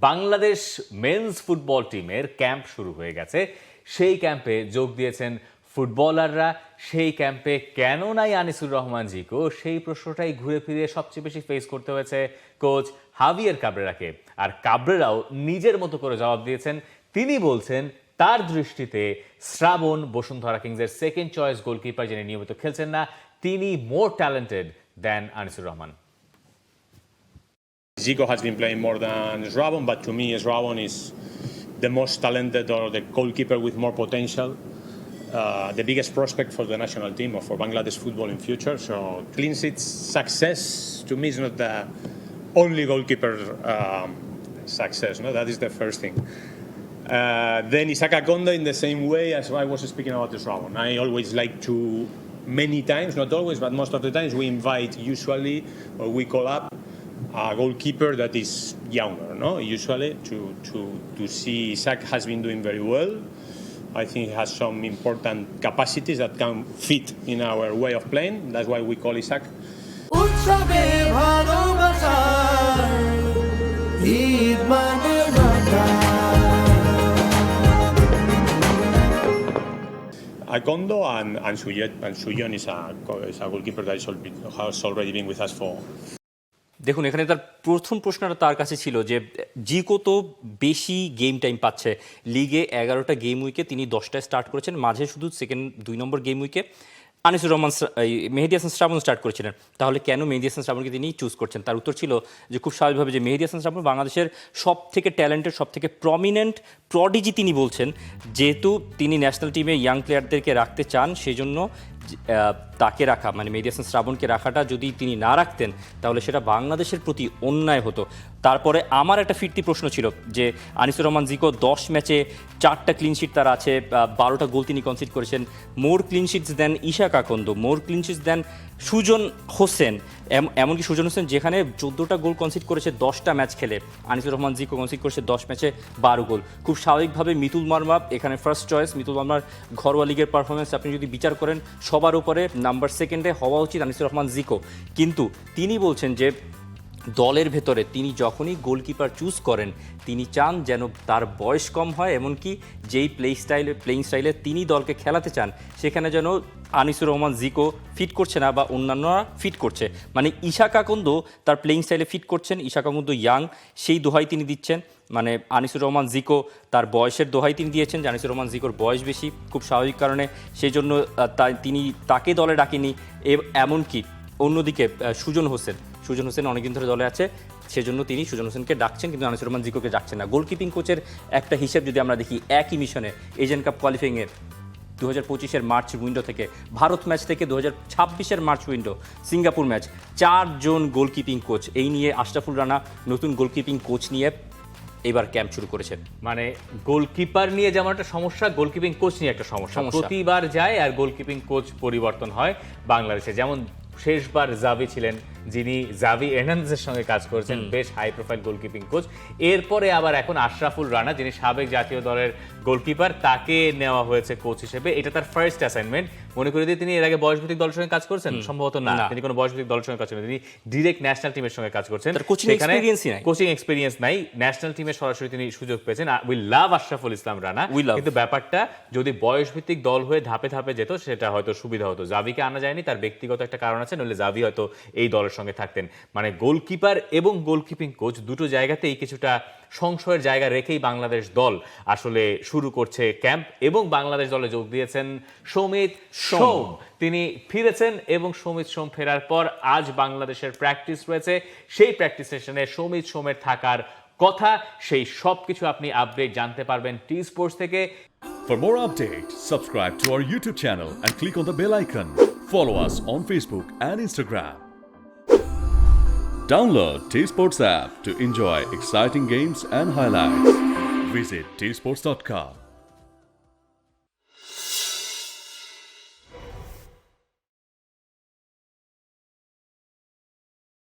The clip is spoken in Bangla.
বাংলাদেশ মেন্স ফুটবল টিমের ক্যাম্প শুরু হয়ে গেছে। সেই ক্যাম্পে যোগ দিয়েছেন ফুটবলাররা। সেই ক্যাম্পে কেন নাই আনিসুর রহমান জিকো, সেই প্রশ্নটাই ঘুরে ফিরে সবচেয়ে বেশি ফেস করতে হয়েছে কোচ হাভিয়ের কাবরেরাকে। আর কাবরেরাও নিজের মতো করে জবাব দিয়েছেন। তিনি বলছেন তার দৃষ্টিতে শ্রাবণ বসুন্ধরা কিংসের সেকেন্ড চয়েস গোলকিপার যিনি নিয়মিত খেলছেন না, তিনি মোর talented than Anisur Rahman. Zico has been playing more than Sravon, but to me, Sravon is the most talented or the goalkeeper with more potential, the biggest prospect for the national team or for Bangladesh football in future. So clean sheet success to me is not the only goalkeeper success. No, that is the first thing. Then Isaac Akondo in the same way as I was speaking about the Sravon. I always like to, many times, not always, but most of the times, we invite usually or we call up a goalkeeper that is younger, no? Usually to see Isaac has been doing very well. I think he has some important capacities that can fit in our way of playing. That's why we call Isaac. Akondo and Suyon is a goalkeeper that has already been with us for. দেখুন, এখানে তার প্রথম প্রশ্নটা তার কাছে ছিল যে জিকো তো বেশি গেম টাইম পাচ্ছে লিগে। 11টা গেম উইকে তিনি 10টায় স্টার্ট করেছেন, মাঝে শুধু সেকেন্ড 2 নম্বর গেম উইকে আনিসুর রহমান মেহেদী হাসান শ্রাবণ স্টার্ট করেছিলেন। তাহলে কেন মেহেদী হাসান শ্রাবণকে তিনি চুজ করছেন? তার উত্তর ছিল যে খুব স্বাভাবিকভাবে যে মেহেদী হাসান শ্রাবণ বাংলাদেশের সব থেকে ট্যালেন্টেড, সব থেকে প্রমিনেন্ট প্রডিজি তিনি বলছেন। যেহেতু তিনি ন্যাশনাল টিমে ইয়াং প্লেয়ারদেরকে রাখতে চান, সেজন্য তাকে রাখা মানে মেহেদী হাসান শ্রাবণকে রাখাটা যদি তিনি না রাখতেন তাহলে সেটা বাংলাদেশের প্রতি অন্যায় হতো। তারপরে আমার একটা ফিরতি প্রশ্ন ছিল যে আনিসুর রহমান জিকো 10 ম্যাচে 4টা ক্লিনশিট তার আছে, 12টা গোল তিনি কনসিড করেছেন। মোর ক্লিনশিটস দেন ইশাক আকন্দ, মোর ক্লিনশিটস দেন সুজন হোসেন। এমনকি সুজন হোসেন যেখানে 14টা গোল কনসিড করেছে 10টা ম্যাচ খেলে, আনিসুর রহমান জিকো কনসিড করেছে 10 ম্যাচে 12 গোল। খুব স্বাভাবিকভাবে মিতুল মারমা এখানে ফার্স্ট চয়েস। মিতুল মারমার ঘরোয়া লিগের পারফরমেন্স আপনি যদি বিচার করেন, সবার উপরে নাম্বার 2ন্ডে হওয়া উচিত আনিসুর রহমান জিকো। কিন্তু তিনি বলছেন যে দলের ভেতরে তিনি যখনই গোলকিপার চুজ করেন তিনি চান যেন তার বয়স কম হয়, এমনকি যেই প্লেইং স্টাইলে তিনি দলকে খেলাতে চান সেখানে যেন আনিসুর রহমান জিকো ফিট করছে না বা অন্যান্যরা ফিট করছে। মানে ইশাক আকন্দ তার প্লেইং স্টাইলে ফিট করছেন, ইশাক আকন্দ ইয়াং, সেই দোহাই তিনি দিচ্ছেন। মানে আনিসুর রহমান জিকো তার বয়সের দোহাই তিনি দিয়েছেন যে আনিসুর রহমান জিকোর বয়স বেশি, খুব স্বাভাবিক কারণে সেই জন্য তিনি তাকে দলে ডাকেনি। এমনকি অন্যদিকে সুজন হোসেন অনেকদিন ধরে দলে আছে, সেজন্য তিনি সুজন হোসেনকে ডাকছেন, কিন্তু আনিসুর রহমান জিকোকে ডাকছেন না। গোলকিপিং কোচের একটা হিসেব যদি আমরা দেখি, একই মিশনে এশিয়ান কাপ কোয়ালিফাইংয়ের 2025-এর মার্চ উইন্ডো থেকে, ভারত ম্যাচ থেকে 2026-এর মার্চ উইন্ডো, সিঙ্গাপুর ম্যাচ, 4 জন গোলকিপিং কোচ। এই নিয়ে আশরাফুল রানা নতুন গোলকিপিং কোচ নিয়ে এবার ক্যাম্প শুরু করেছেন। মানে গোলকিপার নিয়ে যেমন একটা সমস্যা, গোলকিপিং কোচ নিয়ে একটা সমস্যা। প্রতিবার যায় আর গোলকিপিং কোচ পরিবর্তন হয় বাংলাদেশে। যেমন শেষবার জাভি ছিলেন, যিনি জাভি এর্নান্দেজের সঙ্গে কাজ করেছেন, বেশ হাই প্রোফাইল গোলকিপিং কোচ। এরপরে আবার এখন আশরাফুল রানা, যিনি সাবেক জাতীয় দলের গোলকিপার, তাকে নেওয়া হয়েছে কোচ হিসেবে। এটা তার ফার্স্ট অ্যাসাইনমেন্ট। মনে করে দিয়ে তিনি এর আগে বয়সভিত্তিক দলের সঙ্গে কাজ করছেন? সম্ভবত না, তিনি কোনো বয়সভিত্তিক দলের সঙ্গে কাজ করেন, তিনি ডিরেক্ট ন্যাশনাল টিমের সঙ্গে কাজ করছেন। কোচিং এক্সপিরিয়েন্স নাই, ন্যাশনাল টিমে সরাসরি তিনি সুযোগ পেয়েছেন। উই লাভ আশরাফুল ইসলাম রানা, কিন্তু ব্যাপারটা যদি বয়সভিত্তিক দল হয়ে ধাপে ধাপে যেত সেটা হয়তো সুবিধা হতো। জাভিকে আনা যায়নি, তার ব্যক্তিগত একটা কারণ আছে, নইলে জাভি হয়তো এই দলের সঙ্গে থাকতেন। মানে গোলকিপার এবং গোলকিপিং কোচ দুটো জায়গাতেই কিছুটা সংশয়ের জায়গা রেখেই বাংলাদেশ দল আসলে শুরু করছে ক্যাম্প। এবং বাংলাদেশ দলে যোগ দিয়েছেন সৌমিত সোম, তিনি ফিরেছেন এবং সৌমিত সোম ফেরার পর আজ বাংলাদেশের প্র্যাকটিস রয়েছে। সেই প্র্যাকটিস সেশনে সৌমিত সোমের থাকার কথা, সেই সব কিছু আপনি আপডেট জানতে পারবেন টি স্পোর্টস থেকে। For more updates, subscribe to our YouTube channel and click on the bell icon. Follow us on Facebook and Instagram. Download T-Sports app to enjoy exciting games and highlights. Visit tsports.com.